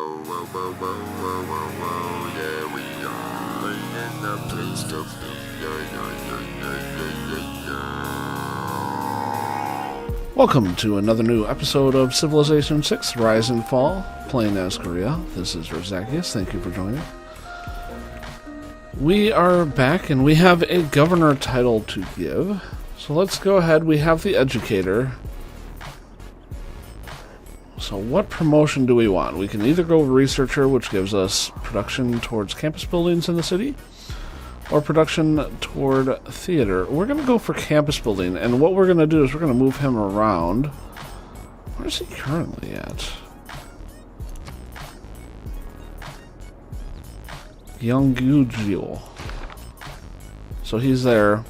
Yeah, we are in the place to be. Welcome to another new episode of Civilization 6 Rise and Fall, playing as Korea. This is Razakius. Thank you for joining. We are back and we have a governor title to give. So let's go ahead. We have the educator. So what promotion do we want? We can either go researcher, which gives us production towards campus buildings in the city, or production toward theater. We're going to go for campus building, and what we're going to do is we're going to move him around. Where's he currently at? Yonggujil. So he's there.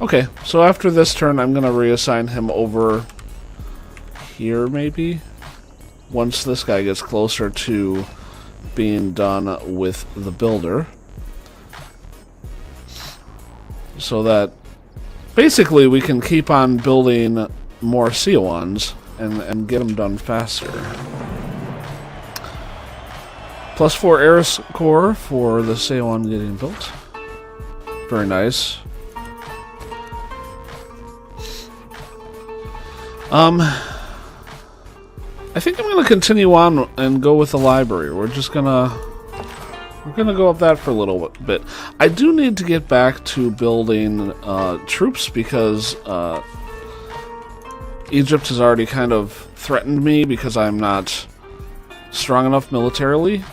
Okay, so after this turn, I'm going to reassign him over here, maybe? Once this guy gets closer to being done with the builder. So that basically we can keep on building more Seowans and get them done faster. Plus 4 air core for the Seowan getting built. Very nice. I think I'm going to continue on and go with the library. We're gonna go up that for a little bit. I do need to get back to building troops because Egypt has already kind of threatened me because I'm not strong enough militarily.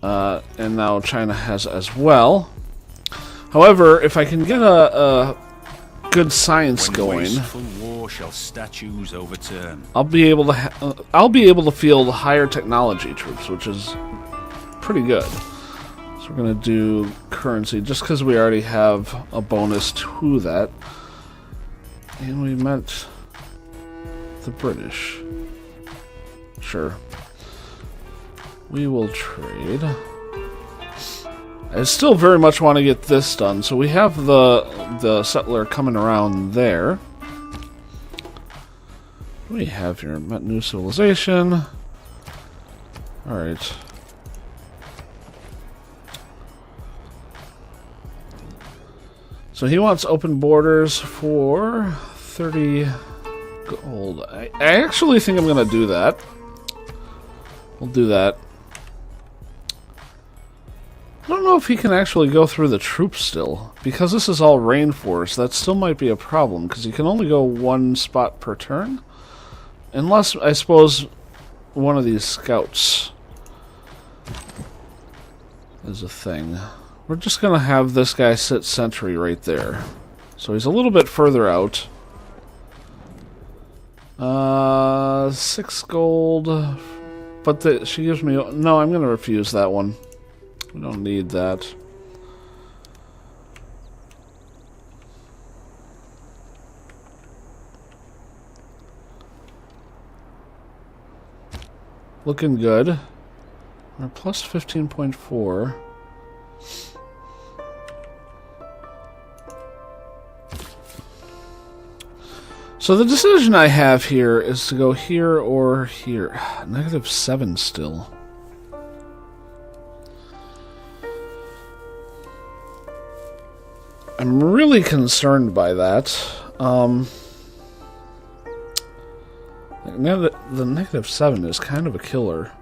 And now China has as well. However, if I can get a good science going, shall statues overturn. I'll be able to field higher technology troops, which is pretty good. So we're gonna do currency just because we already have a bonus to that, and we met the British. Sure, we will trade. I still very much want to get this done, so we have the settler coming around there. We have here met new civilization. Alright. So he wants open borders for 30 gold. I actually think I'm going to do that. We'll do that. I don't know if he can actually go through the troops still. Because this is all rainforest, that still might be a problem. Because you can only go one spot per turn. Unless, I suppose, one of these scouts is a thing. We're just going to have this guy sit sentry right there. So he's a little bit further out. 6 gold. But she gives me... No, I'm going to refuse that one. We don't need that. Looking good. We're plus 15.4. So the decision I have here is to go here or here. -7 still. I'm really concerned by that. The -7 is kind of a killer.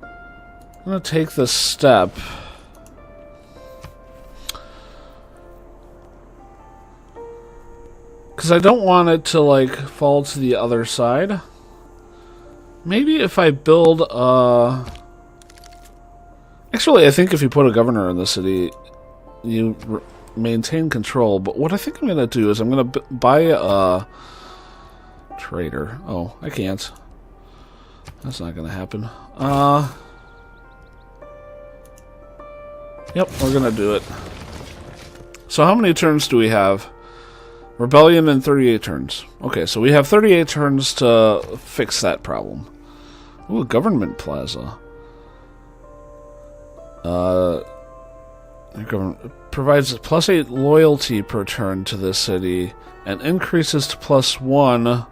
I'm going to take this step. Because I don't want it to, like, fall to the other side. Maybe if I build a... Actually, I think if you put a governor in the city, you maintain control. But what I think I'm going to do is I'm going to buy a trader. Oh, I can't. That's not going to happen. Yep, we're going to do it. So how many turns do we have? Rebellion in 38 turns. Okay, so we have 38 turns to fix that problem. Ooh, a government plaza. Provides +8 loyalty per turn to this city and increases to +1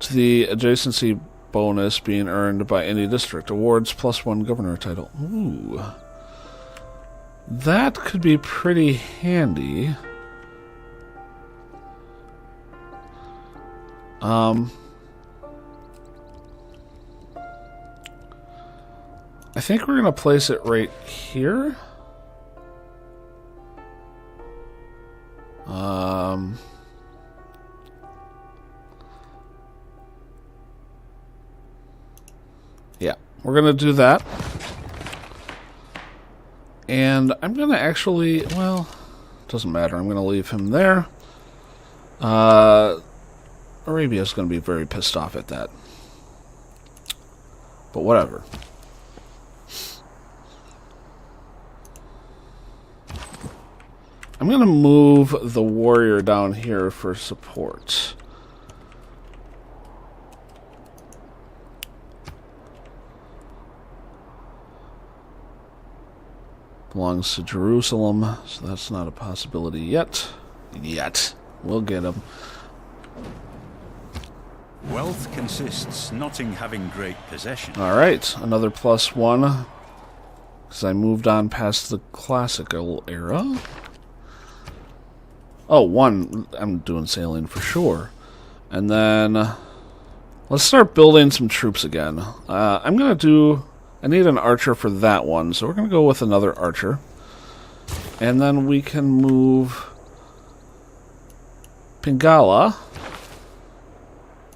to the adjacency bonus being earned by any district. Awards +1 governor title. Ooh. That could be pretty handy. I think we're going to place it right here. Yeah, we're going to do that. And I'm going to actually, well, doesn't matter. I'm going to leave him there. Arabia's going to be very pissed off at that. But whatever. I'm going to move the warrior down here for support. Belongs to Jerusalem, so that's not a possibility yet. We'll get him. Wealth consists not in having great possession. Alright, another +1. Because I moved on past the classical era. Oh, 1. I'm doing sailing for sure. And then let's start building some troops again. I'm going to do... I need an archer for that one, so we're going to go with another archer. And then we can move Pingala.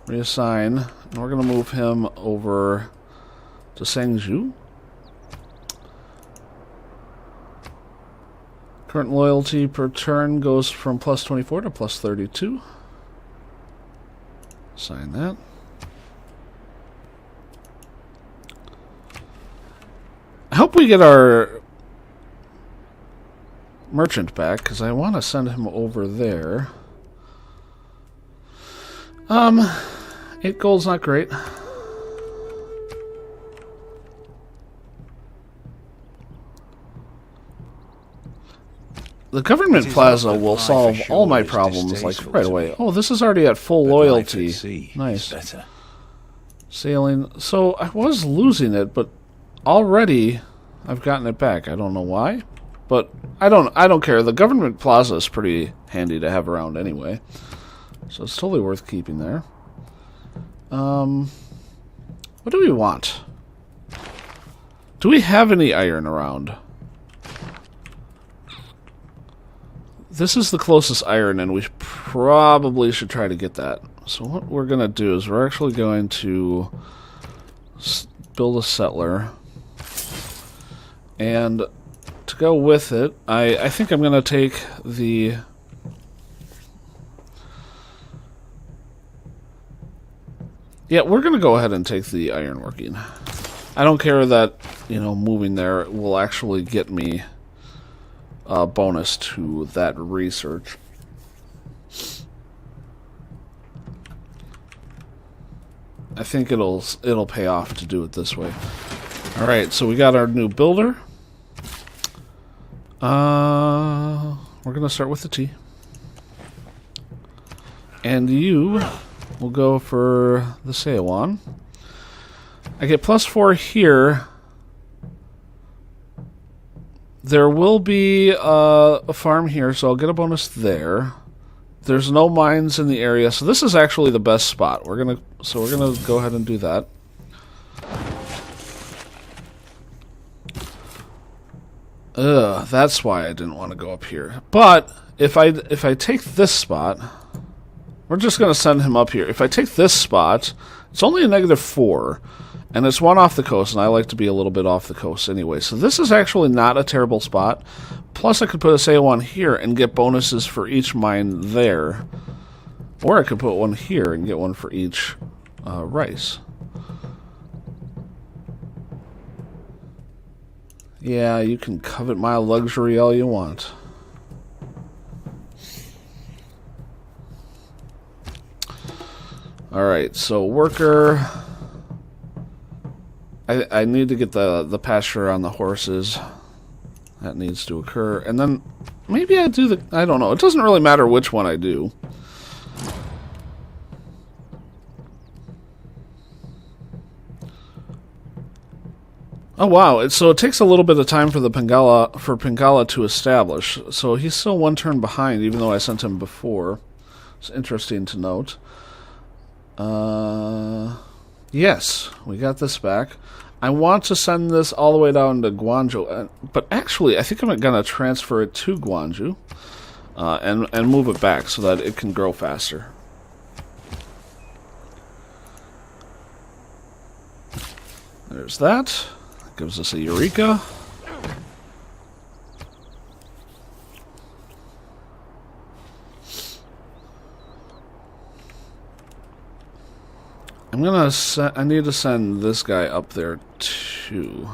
Reassign. And we're going to move him over to Sangju. Current loyalty per turn goes from +24 to +32. Sign that. I hope we get our merchant back, because I want to send him over there. 8 gold's not great. The government plaza will solve all my problems like right away. Oh, this is already at full loyalty. Nice. Sailing. So I was losing it, but already I've gotten it back. I don't know why, but I don't care. The government plaza is pretty handy to have around anyway, so it's totally worth keeping there. What do we want? Do we have any iron around? This is the closest iron, and we probably should try to get that. So what we're going to do is we're actually going to build a settler. And to go with it, I think I'm going to take the... Yeah, we're going to go ahead and take the ironworking. I don't care that, you know, moving there will actually get me a bonus to that research. I think it'll pay off to do it this way. All right, so we got our new builder. We're gonna start with the T, and you will go for the Seowan. I get +4 here. There will be a farm here, so I'll get a bonus there. There's no mines in the area, so this is actually the best spot. We're gonna go ahead and do that. That's why I didn't want to go up here. But if I take this spot, we're just gonna send him up here. If I take this spot, it's only a -4. And it's one off the coast, and I like to be a little bit off the coast anyway. So this is actually not a terrible spot. Plus, I could put a sail on here and get bonuses for each mine there. Or I could put one here and get one for each rice. Yeah, you can covet my luxury all you want. Alright, so worker... I need to get the pasture on the horses. That needs to occur. And then maybe I do I don't know. It doesn't really matter which one I do. Oh wow! So it takes a little bit of time for Pingala to establish. So he's still one turn behind, even though I sent him before. It's interesting to note. Yes, we got this back. I want to send this all the way down to Guangzhou, but actually, I think I'm going to transfer it to Guangzhou and move it back so that it can grow faster. There's that. Gives us a Eureka. I need to send this guy up there too.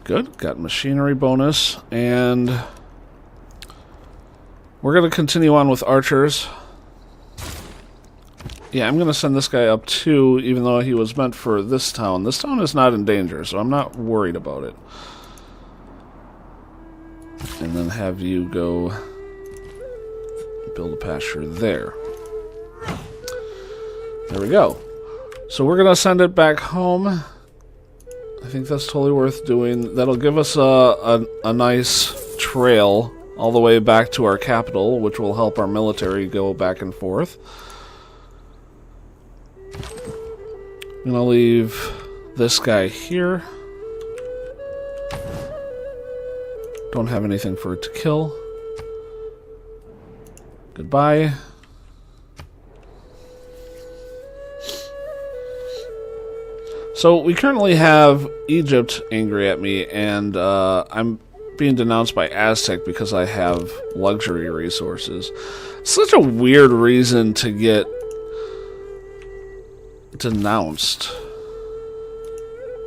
Good. Got machinery bonus, and we're going to continue on with archers. Yeah, I'm going to send this guy up too, even though he was meant for this town. This town is not in danger, so I'm not worried about it. And then have you go build a pasture there. There we go. So we're going to send it back home. I think that's totally worth doing. That'll give us a nice trail all the way back to our capital, which will help our military go back and forth. I'm going to leave this guy here. Don't have anything for it to kill. Goodbye. So we currently have Egypt angry at me, and I'm being denounced by Aztec because I have luxury resources. Such a weird reason to get denounced.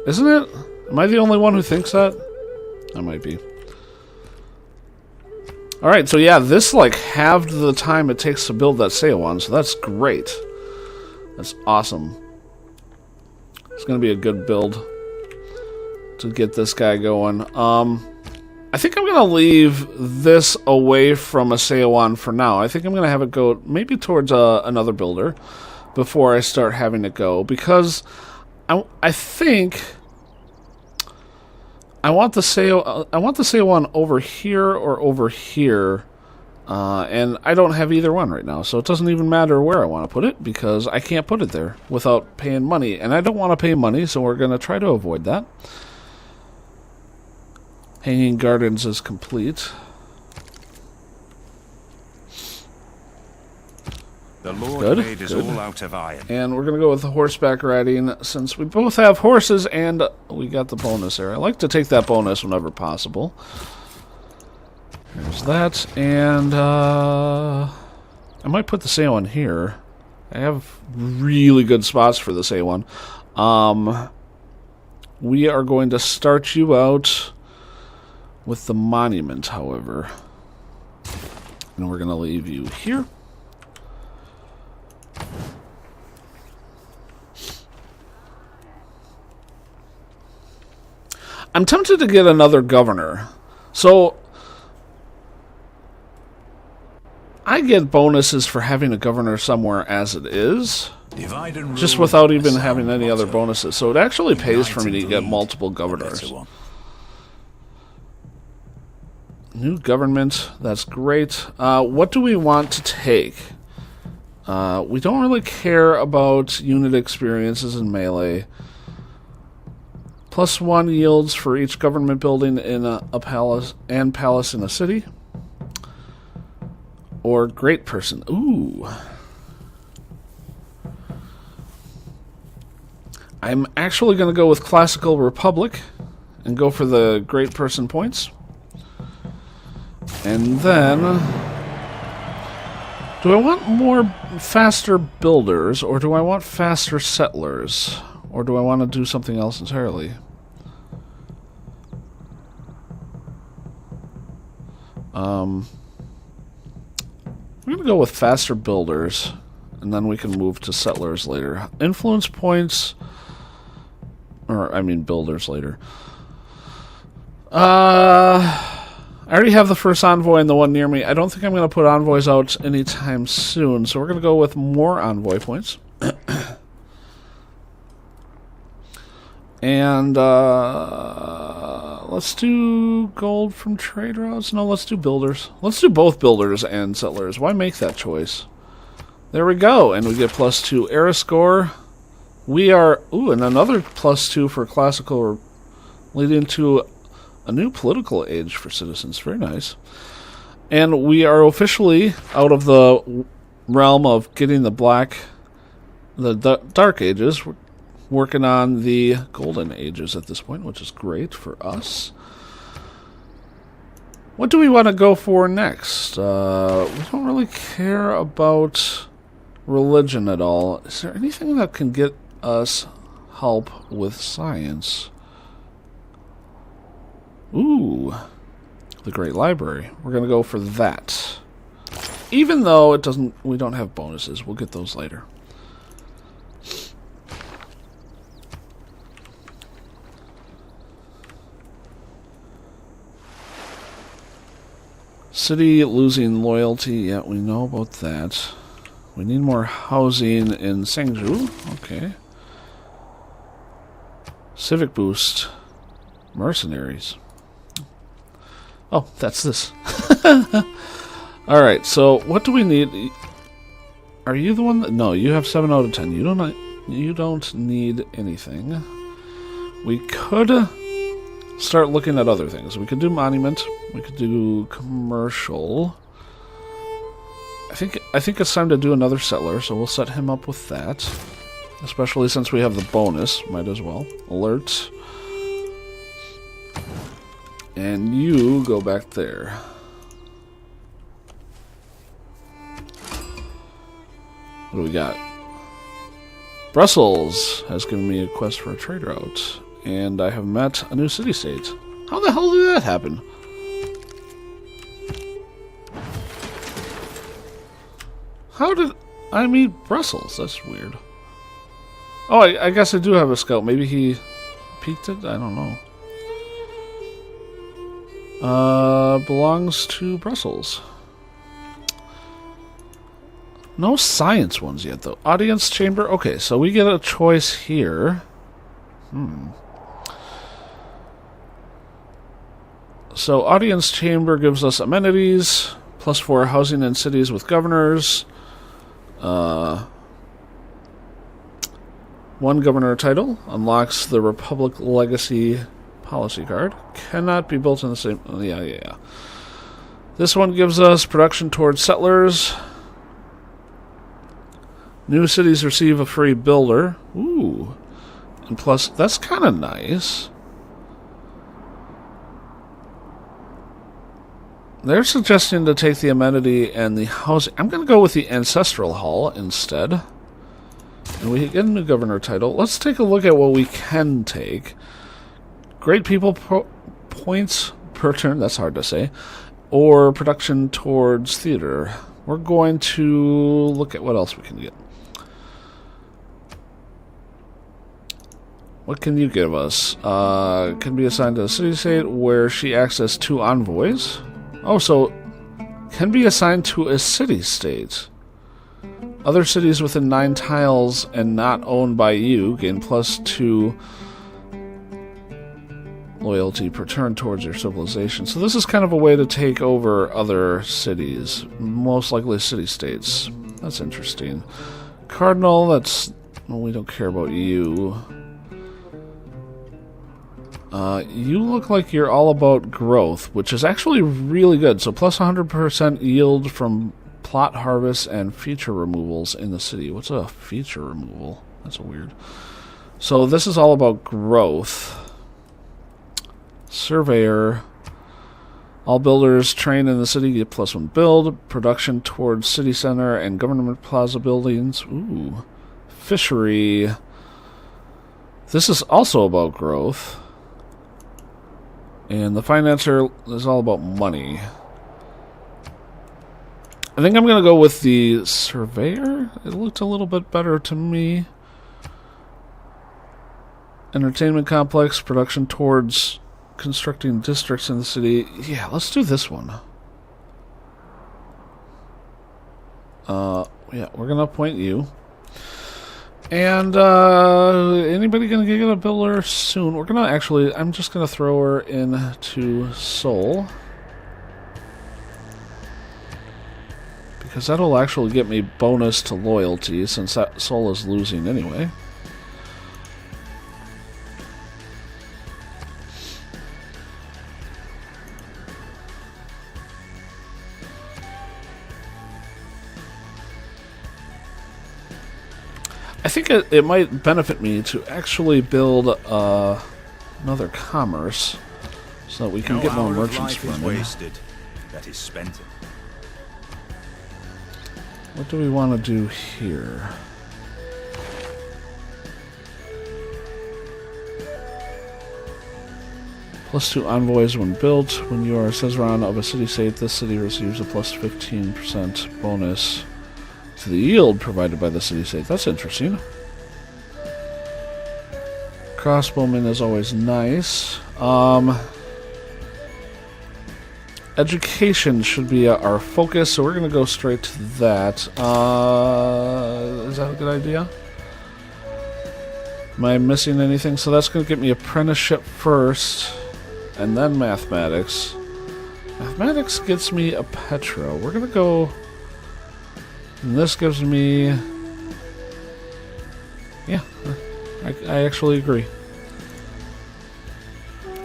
Isn't it? Am I the only one who thinks that? I might be. Alright, so yeah, this like halved the time it takes to build that Seowan, so that's great. That's awesome. It's going to be a good build to get this guy going. I think I'm going to leave this away from a Seowan for now. I think I'm going to have it go maybe towards another builder before I start having it go, because I think I want the Seowan over here or over here. And I don't have either one right now, so it doesn't even matter where I want to put it, because I can't put it there without paying money, and I don't want to pay money, so we're going to try to avoid that. Hanging Gardens is complete. The Lord made us all out of iron. And we're going to go with the horseback riding, since we both have horses, and we got the bonus there. I like to take that bonus whenever possible. There's that, and I might put the Seowan here. I have really good spots for the Seowan. We are going to start you out with the monument, however. And we're going to leave you here. I'm tempted to get another governor. So I get bonuses for having a governor somewhere as it is, just without even having any other bonuses. So it actually pays for me to get multiple governors. New government, that's great. What do we want to take? We don't really care about unit experiences in melee. +1 yields for each government building in a palace and palace in a city. Or great person. Ooh. I'm actually going to go with Classical Republic and go for the great person points. And then, do I want more faster builders, or do I want faster settlers? Or do I want to do something else entirely? I'm going to go with faster builders, and then we can move to settlers later. Influence points, or I mean builders later. I already have the first envoy and the one near me. I don't think I'm going to put envoys out anytime soon, so we're going to go with more envoy points. And let's do gold from trade routes. No, let's do builders. Let's do both builders and settlers. Why make that choice? There we go. And we get +2 era score. We are... Ooh, and another +2 for classical, leading to a new political age for citizens. Very nice. And we are officially out of the realm of getting the Dark Ages. We're working on the Golden Ages at this point, which is great for us. What do we want to go for next? We don't really care about religion at all. Is there anything that can get us help with science? Ooh, the Great Library. We're going to go for that. Even though it doesn't, we don't have bonuses. We'll get those later. City losing loyalty. Yeah, we know about that. We need more housing in Sangju. Okay. Civic boost. Mercenaries. Oh, that's this. Alright, so what do we need? Are you the one that... No, you have 7 out of 10. You don't need anything. We could start looking at other things. We could do monument. We could do commercial. I think it's time to do another settler, so we'll set him up with that. Especially since we have the bonus. Might as well. Alert. And you go back there. What do we got? Brussels has given me a quest for a trade route. And I have met a new city-state. How the hell did that happen? How did I meet Brussels? That's weird. Oh, I guess I do have a scout. Maybe he peeked it? I don't know. Belongs to Brussels. No science ones yet, though. Audience chamber. Okay, so we get a choice here. So, audience chamber gives us amenities, +4 housing in cities with governors, 1 governor title, unlocks the Republic Legacy policy card, cannot be built in the same... Yeah. This one gives us production towards settlers. New cities receive a free builder. Ooh. And plus, that's kind of nice. They're suggesting to take the amenity and the housing. I'm going to go with the Ancestral Hall instead. And we get a new governor title. Let's take a look at what we can take. Great people points per turn. That's hard to say. Or production towards theater. We're going to look at what else we can get. What can you give us? Can be assigned to a city-state where she acts as 2 envoys. Oh, so can be assigned to a city-state. Other cities within 9 tiles and not owned by you gain +2 loyalty per turn towards your civilization. So this is kind of a way to take over other cities. Most likely city-states. That's interesting. Cardinal, that's... Well, we don't care about you. You look like you're all about growth, which is actually really good. So plus 100% yield from plot harvest and feature removals in the city. What's a feature removal? That's weird. So this is all about growth. Surveyor. All builders trained in the city get +1 build. Production towards city center and government plaza buildings. Ooh. Fishery. This is also about growth. And the financer is all about money. I think I'm going to go with the surveyor. It looked a little bit better to me. Entertainment complex, production towards constructing districts in the city. Yeah, let's do this one. Yeah, we're going to appoint you. And anybody gonna get a builder soon? We're gonna actually. I'm just gonna throw her into Soul because that'll actually get me bonus to loyalty since that Soul is losing anyway. I think it might benefit me to actually build another commerce so that we can get more merchants running. Wasted. That is spent. What do we want to do here? +2 envoys when built. When you are a suzerain of a city-state, this city receives a plus 15% bonus to the yield provided by the city-state. That's interesting. Crossbowman is always nice. Education should be our focus, so we're going to go straight to that. Is that a good idea? Am I missing anything? So that's going to get me apprenticeship first, and then mathematics. Mathematics gets me a petro. We're going to go... And this gives me... Yeah, I actually agree.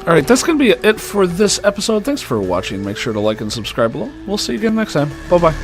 Alright, that's going to be it for this episode. Thanks for watching. Make sure to like and subscribe below. We'll see you again next time. Bye-bye.